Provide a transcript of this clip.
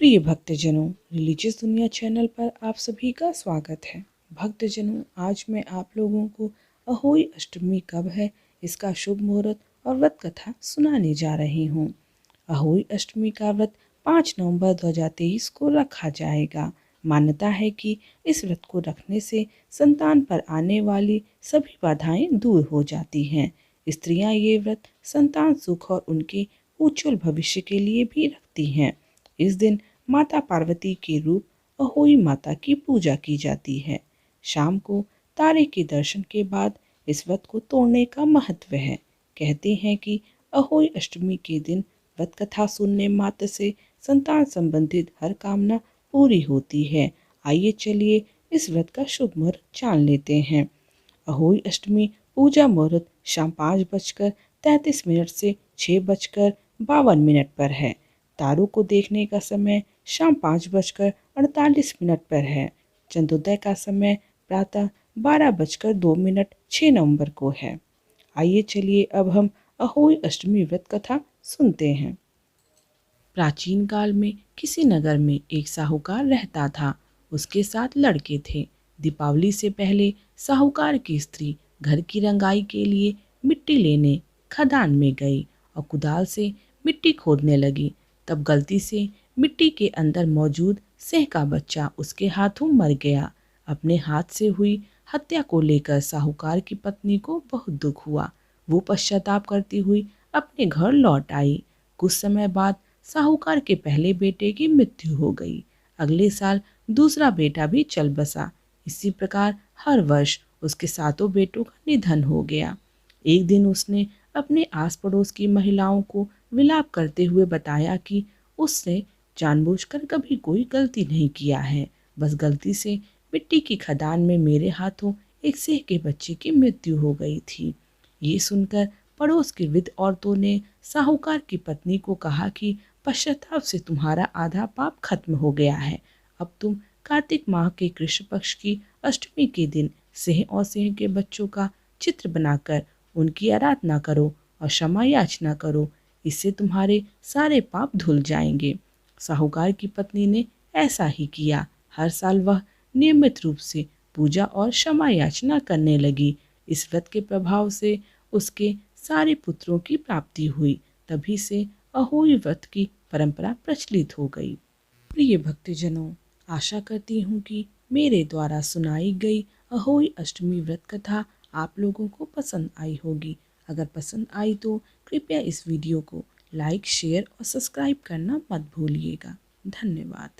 प्रिय भक्तजनों, रिलीजियस दुनिया चैनल पर आप सभी का स्वागत है। भक्तजनों, आज मैं आप लोगों को अहोई अष्टमी कब है, इसका शुभ मुहूर्त और व्रत कथा सुनाने जा रही हूँ। अहोई अष्टमी का व्रत 5 नवंबर 2023 को रखा जाएगा। मान्यता है कि इस व्रत को रखने से संतान पर आने वाली सभी बाधाएं दूर हो जाती हैं। स्त्रियां ये व्रत संतान सुख और उनके उज्जवल भविष्य के लिए भी रखती हैं। इस दिन माता पार्वती के रूप अहोई माता की पूजा की जाती है। शाम को तारे के दर्शन के बाद इस व्रत को तोड़ने का महत्व है। कहते हैं कि अहोई अष्टमी के दिन व्रत कथा सुनने मात्र से संतान संबंधित हर कामना पूरी होती है। आइए चलिए इस व्रत का शुभ मुहूर्त जान लेते हैं। अहोई अष्टमी पूजा मुहूर्त शाम 5:33 से 6:52 पर है। तारों को देखने का समय शाम 5:48 पर है। चंद्रोदय का समय प्रातः 12:02 6 नवंबर को है। आइए चलिए अब हम अहोई अष्टमी व्रत कथा सुनते हैं। प्राचीन काल में किसी नगर में एक साहूकार रहता था। उसके साथ लड़के थे। दीपावली से पहले साहूकार की स्त्री घर की रंगाई के लिए मिट्टी लेने खदान में गई और कुदाल से मिट्टी खोदने लगी। तब गलती से मिट्टी के अंदर मौजूद सिंह का बच्चा उसके हाथों मर गया। अपने हाथ से हुई हत्या को लेकर साहूकार की पत्नी को बहुत दुख हुआ। वो पश्चाताप करती हुई अपने घर लौट आई। कुछ समय बाद साहूकार के पहले बेटे की मृत्यु हो गई। अगले साल दूसरा बेटा भी चल बसा। इसी प्रकार हर वर्ष उसके 7 बेटों का निधन हो गया। एक दिन उसने अपने आस पड़ोस की महिलाओं को विलाप करते हुए बताया कि उसने जानबूझकर कभी कोई गलती नहीं किया है। बस गलती से मिट्टी की खदान में मेरे हाथों एक सिंह के बच्चे की मृत्यु हो गई थी। ये सुनकर पड़ोस की वृद्ध औरतों ने साहूकार की पत्नी को कहा कि पश्चाताप से तुम्हारा आधा पाप खत्म हो गया है। अब तुम कार्तिक माह के कृष्ण पक्ष की अष्टमी के दिन सिंह और सिंह के बच्चों का चित्र बनाकर उनकी आराधना करो और क्षमा याचना करो। इससे तुम्हारे सारे पाप धुल जाएंगे। साहूकार की पत्नी ने ऐसा ही किया। हर साल वह नियमित रूप से पूजा और क्षमा याचना करने लगी। इस व्रत के प्रभाव से उसके सारे पुत्रों की प्राप्ति हुई। तभी से अहोई व्रत की परंपरा प्रचलित हो गई। प्रिय भक्तजनों, आशा करती हूँ कि मेरे द्वारा सुनाई गई अहोई अष्टमी व्रत कथा आप लोगों को पसंद आई होगी। अगर पसंद आई तो कृपया इस वीडियो को लाइक, शेयर और सब्सक्राइब करना मत भूलिएगा। धन्यवाद।